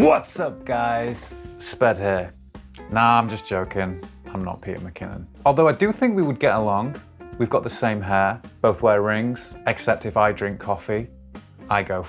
What's up guys, Sped here. Nah, I'm just joking, I'm not Peter McKinnon. Although I do think we would get along. We've got the same hair, both wear rings, except if I drink coffee, I go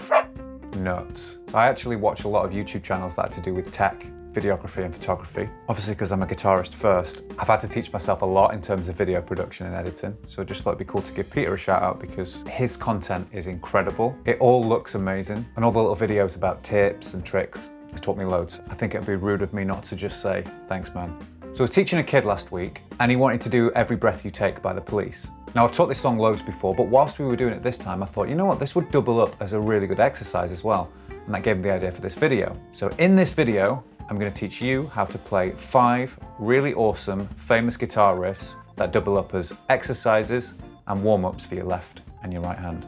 nuts. I actually watch a lot of YouTube channels that are to do with tech, videography and photography. Obviously because I'm a guitarist first, I've had to teach myself a lot in terms of video production and editing. So I just thought it'd be cool to give Peter a shout out because his content is incredible. It all looks amazing and all the little videos about tips and tricks has taught me loads. I think it'd be rude of me not to just say, thanks man. So I was teaching a kid last week and he wanted to do Every Breath You Take by The Police. Now I've taught this song loads before, but whilst we were doing it this time, I thought, you know what, this would double up as a really good exercise as well. And that gave me the idea for this video. So in this video, I'm going to teach you how to play 5 really awesome, famous guitar riffs that double up as exercises and warm-ups for your left and your right hand.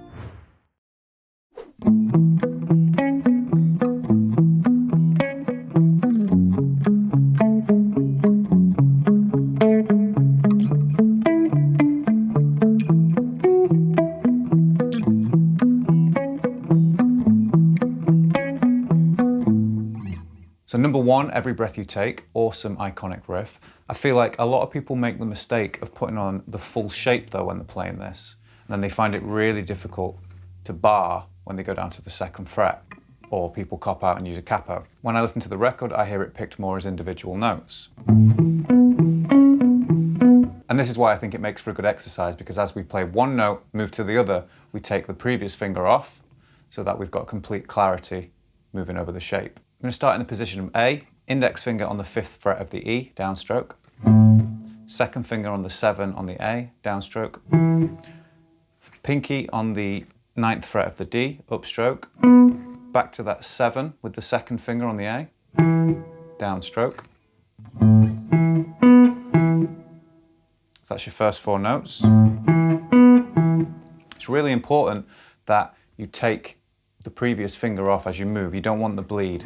So number 1, Every Breath You Take, awesome iconic riff. I feel like a lot of people make the mistake of putting on the full shape though when they're playing this, and then they find it really difficult to bar when they go down to the 2nd fret, or people cop out and use a capo. When I listen to the record, I hear it picked more as individual notes. And this is why I think it makes for a good exercise, because as we play one note, move to the other, we take the previous finger off so that we've got complete clarity moving over the shape. I'm going to start in the position of A, index finger on the 5th fret of the E, downstroke. 2nd finger on the 7 on the A, downstroke. Pinky on the 9th fret of the D, upstroke. Back to that 7 with the 2nd finger on the A, downstroke. So that's your first 4 notes. It's really important that you take the previous finger off as you move. You don't want the bleed.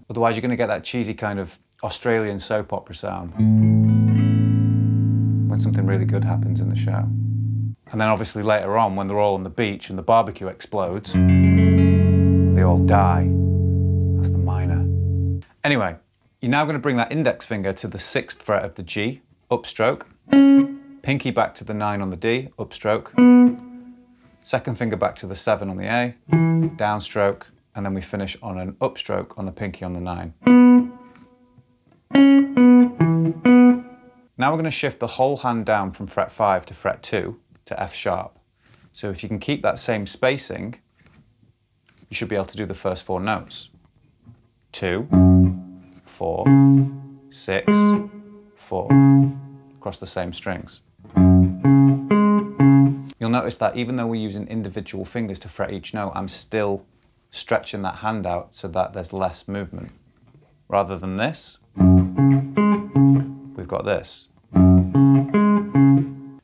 Otherwise you're going to get that cheesy kind of Australian soap opera sound when something really good happens in the show. And then obviously later on when they're all on the beach and the barbecue explodes, they all die. That's the minor. Anyway, you're now going to bring that index finger to the 6th fret of the G, upstroke. Pinky back to the 9 on the D, upstroke. 2nd finger back to the 7 on the A, downstroke, and then we finish on an upstroke on the pinky on the 9. Now we're going to shift the whole hand down from fret 5 to fret 2 to F sharp. So if you can keep that same spacing, you should be able to do the first 4 notes. 2, 4, 6, 4, across the same strings. You'll notice that even though we're using individual fingers to fret each note, I'm still stretching that hand out so that there's less movement. Rather than this, we've got this.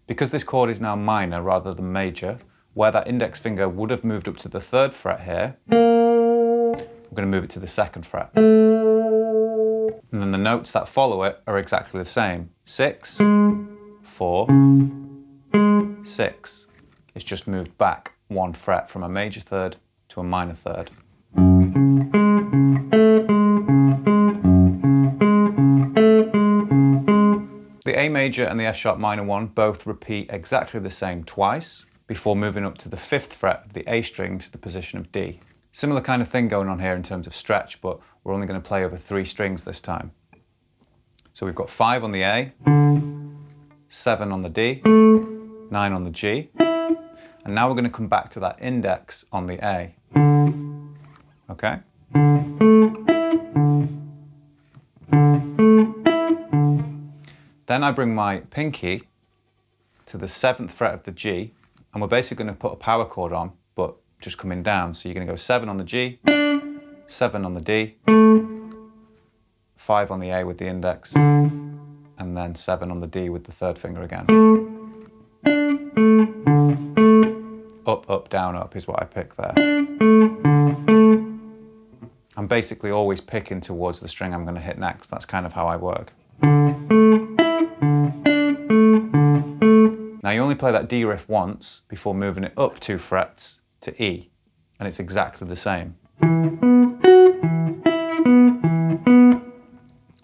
Because this chord is now minor rather than major, where that index finger would have moved up to the 3rd fret here, we're going to move it to the 2nd fret. And then the notes that follow it are exactly the same. 6, 4, 6. It's just moved back 1 fret from a major 3rd to a minor 3rd. The A major and the F sharp minor one both repeat exactly the same twice before moving up to the 5th fret of the A string to the position of D. Similar kind of thing going on here in terms of stretch, but we're only going to play over 3 strings this time. So we've got 5 on the A, 7 on the D, 9 on the G, and now we're going to come back to that index on the A. Okay? Then I bring my pinky to the 7th fret of the G, and we're basically going to put a power chord on, but just coming down. So you're going to go 7 on the G, 7 on the D, 5 on the A with the index, and then 7 on the D with the 3rd finger again. Up, up, down, up is what I pick there. I'm basically always picking towards the string I'm going to hit next. That's kind of how I work. Now you only play that D riff once before moving it up 2 frets to E, and it's exactly the same.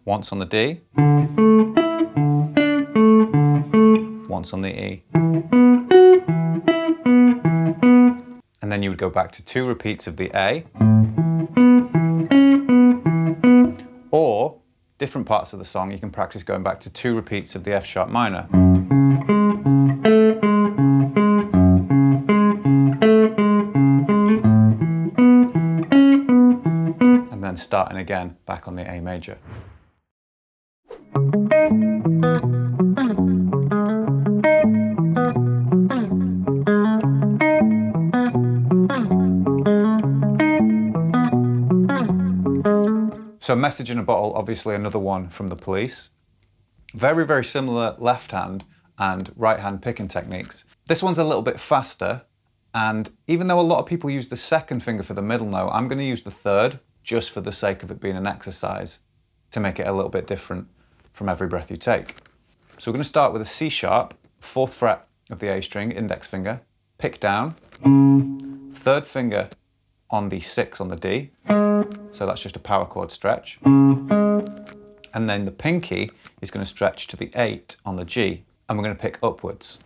Once on the D, once on the E. And then you would go back to 2 repeats of the A, or different parts of the song you can practice going back to 2 repeats of the F sharp minor. And then starting again back on the A major. So Message in a Bottle, obviously another one from The Police. Very, very similar left hand and right hand picking techniques. This one's a little bit faster, and even though a lot of people use the second finger for the middle note, I'm going to use the third just for the sake of it being an exercise to make it a little bit different from Every Breath You Take. So we're going to start with a C sharp, 4th fret of the A string, index finger, pick down, 3rd finger on the 6 on the D, so that's just a power chord stretch, and then the pinky is going to stretch to the 8 on the G, and we're going to pick upwards.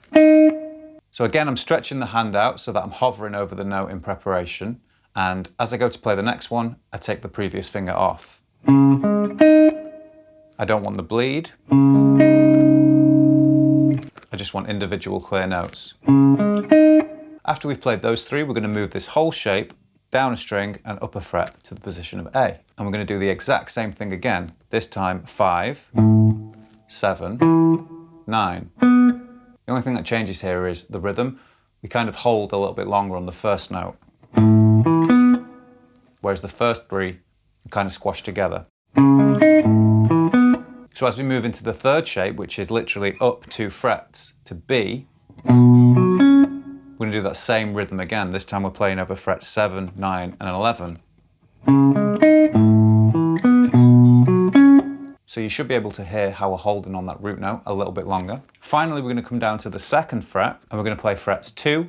So again, I'm stretching the hand out so that I'm hovering over the note in preparation, and as I go to play the next one, I take the previous finger off. I don't want the bleed, I just want individual clear notes. After we've played those 3, we're going to move this whole shape down a string and up a fret to the position of A. And we're going to do the exact same thing again, this time 5, 7, 9. The only thing that changes here is the rhythm. We kind of hold a little bit longer on the first note, whereas the first 3 are kind of squashed together. So as we move into the 3rd shape, which is literally up 2 frets to B, we're going to do that same rhythm again. This time we're playing over frets 7, 9 and 11. So you should be able to hear how we're holding on that root note a little bit longer. Finally, we're going to come down to the 2nd fret and we're going to play frets 2,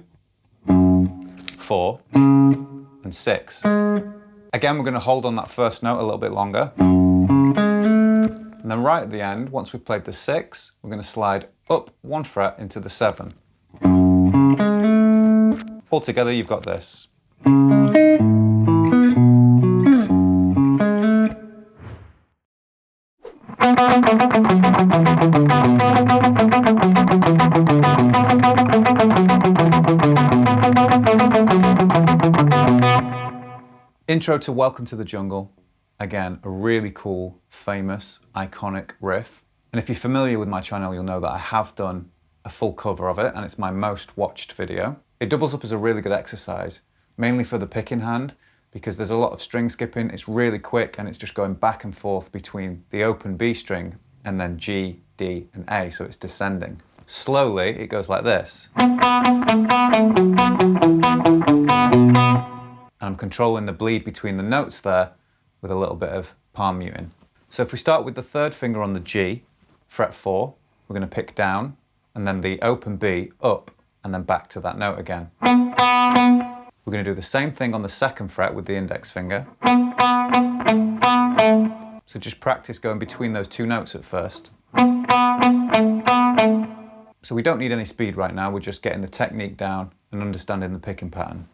4 and 6. Again, we're going to hold on that first note a little bit longer. And then right at the end, once we've played the 6, we're going to slide up 1 fret into the 7. Altogether, you've got this. Intro to Welcome to the Jungle. Again, a really cool, famous, iconic riff. And if you're familiar with my channel, you'll know that I have done a full cover of it, and it's my most watched video. It doubles up as a really good exercise, mainly for the picking hand, because there's a lot of string skipping. It's really quick, and it's just going back and forth between the open B string and then G, D, and A, so it's descending. Slowly, it goes like this. And I'm controlling the bleed between the notes there with a little bit of palm muting. So if we start with the 3rd finger on the G, fret 4, we're going to pick down, and then the open B up, and then back to that note again. We're going to do the same thing on the 2nd fret with the index finger. So just practice going between those 2 notes at first. So we don't need any speed right now, we're just getting the technique down and understanding the picking pattern.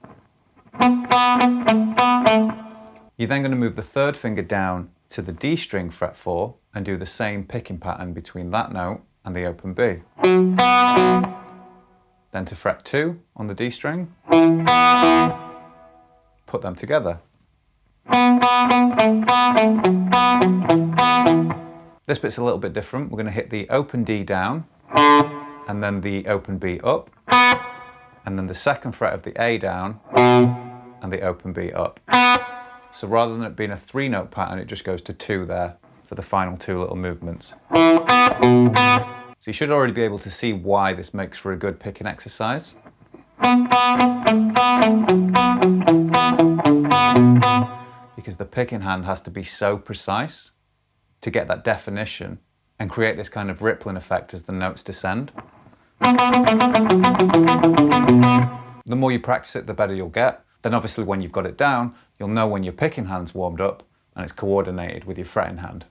You're then going to move the 3rd finger down to the D string fret 4 and do the same picking pattern between that note and the open B. Then to fret 2 on the D string, put them together. This bit's a little bit different. We're going to hit the open D down, and then the open B up, and then the 2nd fret of the A down, and the open B up. So rather than it being a 3-note pattern, it just goes to 2 there for the final 2 little movements. So you should already be able to see why this makes for a good picking exercise. Because the picking hand has to be so precise to get that definition and create this kind of rippling effect as the notes descend. The more you practice it, the better you'll get. Then obviously when you've got it down, you'll know when your picking hand's warmed up and it's coordinated with your fretting hand.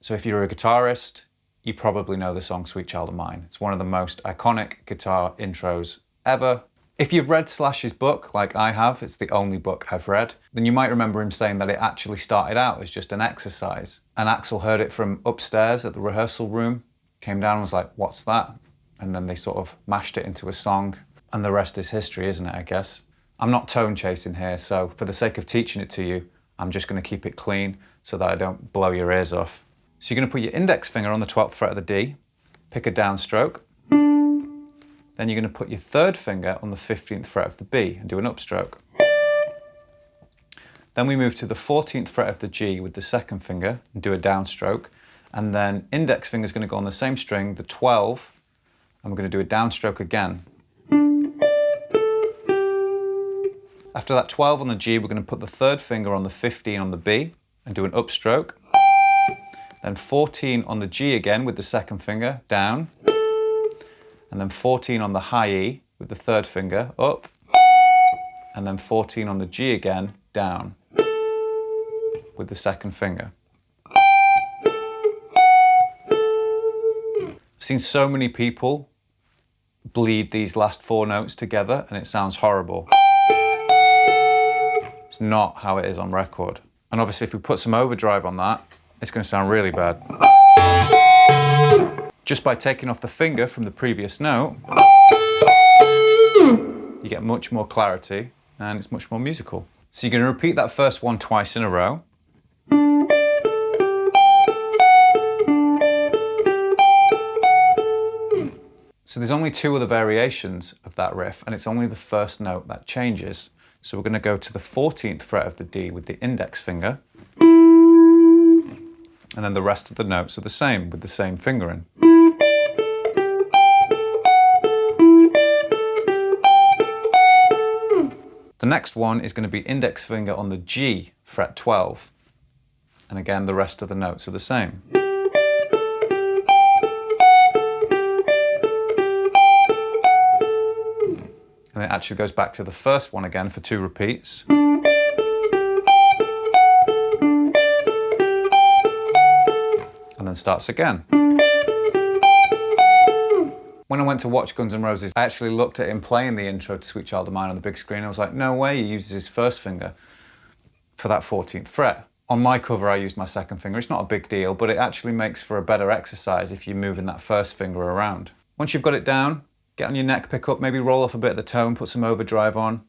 So if you're a guitarist, you probably know the song Sweet Child of Mine. It's one of the most iconic guitar intros ever. If you've read Slash's book, like I have, it's the only book I've read, then you might remember him saying that it actually started out as just an exercise. And Axl heard it from upstairs at the rehearsal room, came down and was like, what's that? And then they sort of mashed it into a song, and the rest is history, isn't it, I guess? I'm not tone chasing here, so for the sake of teaching it to you, I'm just gonna keep it clean so that I don't blow your ears off. So you're going to put your index finger on the 12th fret of the D, pick a downstroke, then you're going to put your third finger on the 15th fret of the B and do an upstroke. Then we move to the 14th fret of the G with the second finger and do a downstroke, and then index finger is going to go on the same string, the 12, and we're going to do a downstroke again. After that 12 on the G, we're going to put the third finger on the 15 on the B and do an upstroke. Then 14 on the G again with the second finger, down. And then 14 on the high E with the third finger, up. And then 14 on the G again, down, with the second finger. I've seen so many people bleed these last 4 notes together and it sounds horrible. It's not how it is on record. And obviously if we put some overdrive on that, it's going to sound really bad. Just by taking off the finger from the previous note, you get much more clarity and it's much more musical. So you're going to repeat that first one twice in a row. So there's only 2 other variations of that riff and it's only the first note that changes. So we're going to go to the 14th fret of the D with the index finger. And then the rest of the notes are the same with the same fingering. The next one is going to be index finger on the G, fret 12. And again, the rest of the notes are the same. And it actually goes back to the first one again for 2 repeats. And then starts again. When I went to watch Guns N' Roses, I actually looked at him playing the intro to Sweet Child of Mine on the big screen. I was like, no way he uses his first finger for that 14th fret. On my cover, I used my second finger. It's not a big deal, but it actually makes for a better exercise if you're moving that first finger around. Once you've got it down, get on your neck pickup, maybe roll off a bit of the tone, put some overdrive on, a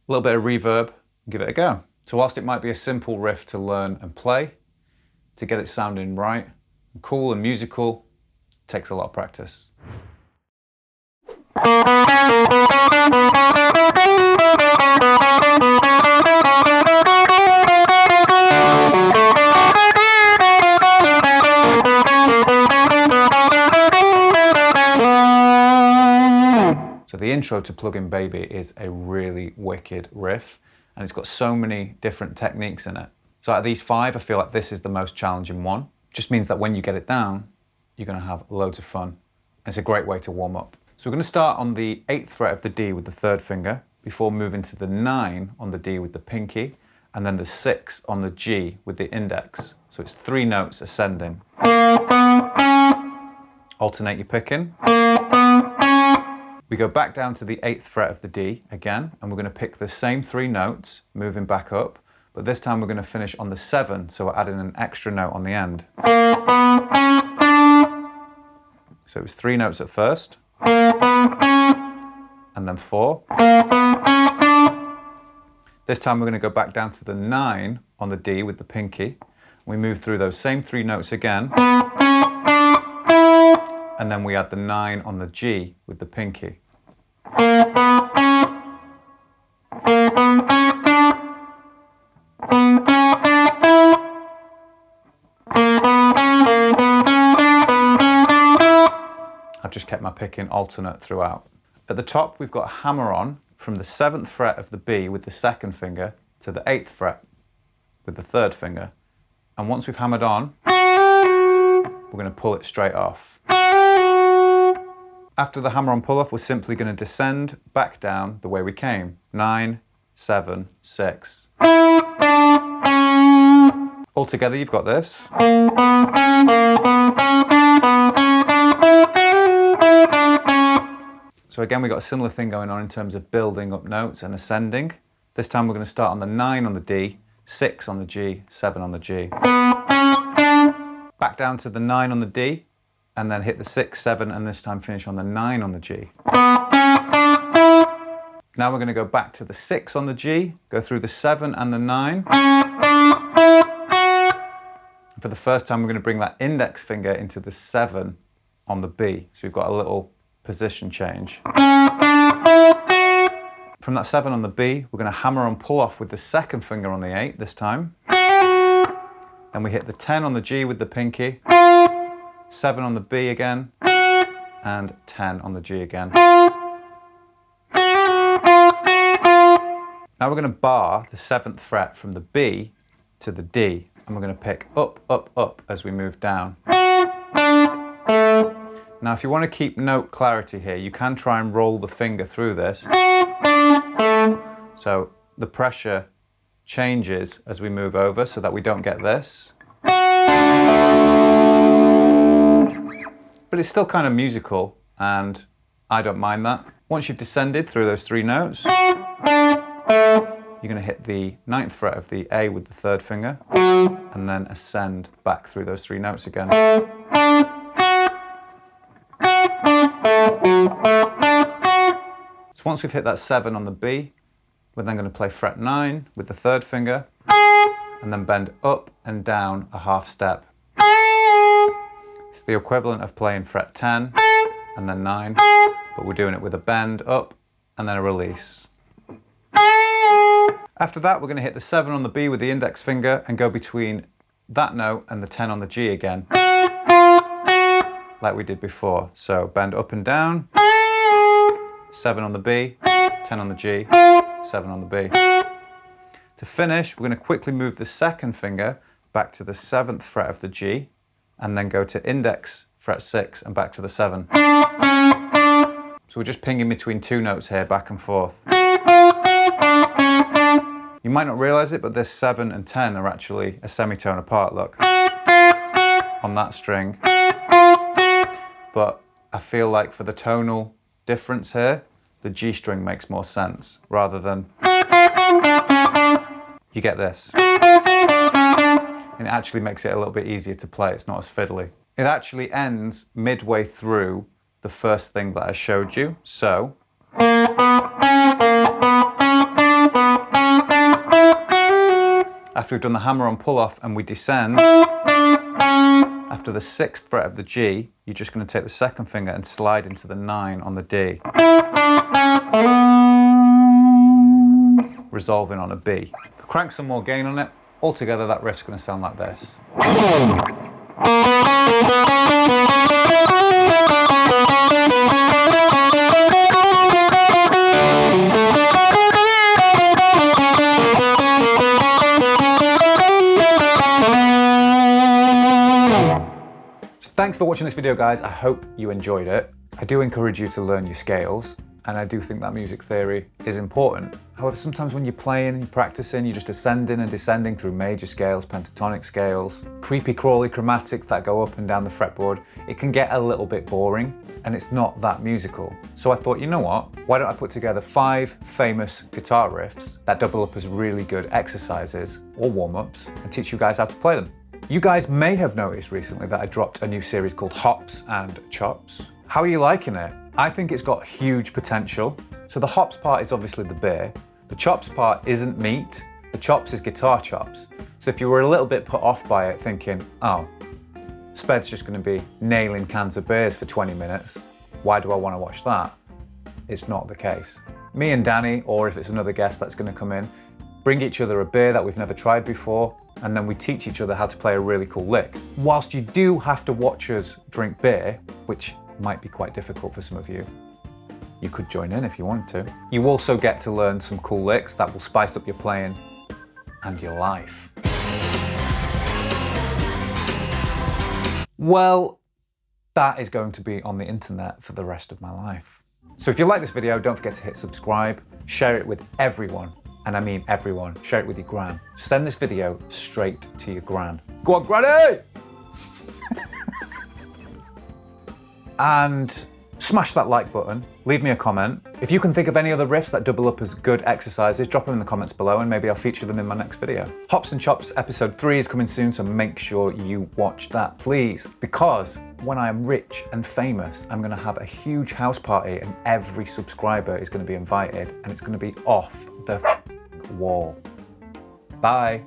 little bit of reverb, and give it a go. So whilst it might be a simple riff to learn and play, to get it sounding right, and cool and musical, takes a lot of practice. So the intro to Plug-in Baby is a really wicked riff, and it's got so many different techniques in it. So out of these 5, I feel like this is the most challenging one. Just means that when you get it down, you're going to have loads of fun. It's a great way to warm up. So we're going to start on the 8th fret of the D with the third finger, before moving to the 9 on the D with the pinky, and then the 6 on the G with the index. So it's 3 notes ascending. Alternate your picking. We go back down to the 8th fret of the D again, and we're going to pick the same 3 notes, moving back up, but this time we're going to finish on the 7, so we're adding an extra note on the end. So it was 3 notes at first, and then 4. This time we're going to go back down to the 9 on the D with the pinky. We move through those same 3 notes again, and then we add the 9 on the G with the pinky. picking alternate throughout. At the top, we've got a hammer on from the 7th fret of the B with the 2nd finger to the 8th fret with the 3rd finger. And once we've hammered on, we're going to pull it straight off. After the hammer on pull off, we're simply going to descend back down the way we came. 9, 7, 6. Altogether, you've got this. So again, we've got a similar thing going on in terms of building up notes and ascending. This time we're going to start on the 9 on the D, 6 on the G, 7 on the G. Back down to the 9 on the D, and then hit the 6, 7, and this time finish on the 9 on the G. Now we're going to go back to the 6 on the G, go through the 7 and the 9. For the first time, we're going to bring that index finger into the 7 on the B. So we've got a little position change. From that 7 on the B, we're going to hammer on pull off with the 2nd finger on the 8 this time. Then we hit the 10 on the G with the pinky, 7 on the B again, and 10 on the G again. Now we're going to bar the 7th fret from the B to the D, and we're going to pick up, up, up as we move down. Now if you want to keep note clarity here, you can try and roll the finger through this. So the pressure changes as we move over so that we don't get this. But it's still kind of musical, and I don't mind that. Once you've descended through those 3 notes, you're going to hit the 9th fret of the A with the 3rd finger, and then ascend back through those 3 notes again. So once we've hit that 7 on the B, we're then going to play fret 9 with the 3rd finger, and then bend up and down a half step. It's the equivalent of playing fret 10 and then 9, but we're doing it with a bend up and then a release. After that, we're going to hit the 7 on the B with the index finger and go between that note and the 10 on the G again, like we did before. So bend up and down, 7 on the B, 10 on the G, 7 on the B. To finish, we're going to quickly move the 2nd finger back to the 7th fret of the G, and then go to index fret 6 and back to the 7. So we're just pinging between 2 notes here, back and forth. You might not realise it, but this 7 and 10 are actually a semitone apart, look, on that string. But I feel like for the tonal difference here, the G string makes more sense, rather than you get this. And it actually makes it a little bit easier to play, it's not as fiddly. It actually ends midway through the first thing that I showed you, so. After we've done the hammer on pull off and we descend, after the 6th fret of the G, you're just going to take the 2nd finger and slide into the 9 on the D, resolving on a B. Crank some more gain on it. Altogether, that riff's going to sound like this. Thanks for watching this video, guys. I hope you enjoyed it. I do encourage you to learn your scales, and I do think that music theory is important. However, sometimes when you're playing and practicing, you're just ascending and descending through major scales, pentatonic scales, creepy crawly chromatics that go up and down the fretboard. It can get a little bit boring, and it's not that musical. So I thought, you know what? Why don't I put together 5 famous guitar riffs that double up as really good exercises or warm-ups and teach you guys how to play them. You guys may have noticed recently that I dropped a new series called Hops and Chops. How are you liking it? I think it's got huge potential. So the hops part is obviously the beer. The chops part isn't meat. The chops is guitar chops. So if you were a little bit put off by it thinking, oh, Sped's just going to be nailing cans of beers for 20 minutes, why do I want to watch that? It's not the case. Me and Danny, or if it's another guest that's going to come in, bring each other a beer that we've never tried before, and then we teach each other how to play a really cool lick. Whilst you do have to watch us drink beer, which might be quite difficult for some of you. You could join in if you want to. You also get to learn some cool licks that will spice up your playing and your life. Well, that is going to be on the internet for the rest of my life. So if you like this video, don't forget to hit subscribe, share it with everyone, and I mean everyone. Share it with your gran. Send this video straight to your gran. Go on, granny! And smash that like button, leave me a comment. If you can think of any other riffs that double up as good exercises, drop them in the comments below and maybe I'll feature them in my next video. Hops and Chops episode 3 is coming soon, so make sure you watch that, please. Because when I am rich and famous, I'm gonna have a huge house party and every subscriber is gonna be invited and it's gonna be off the wall. Bye.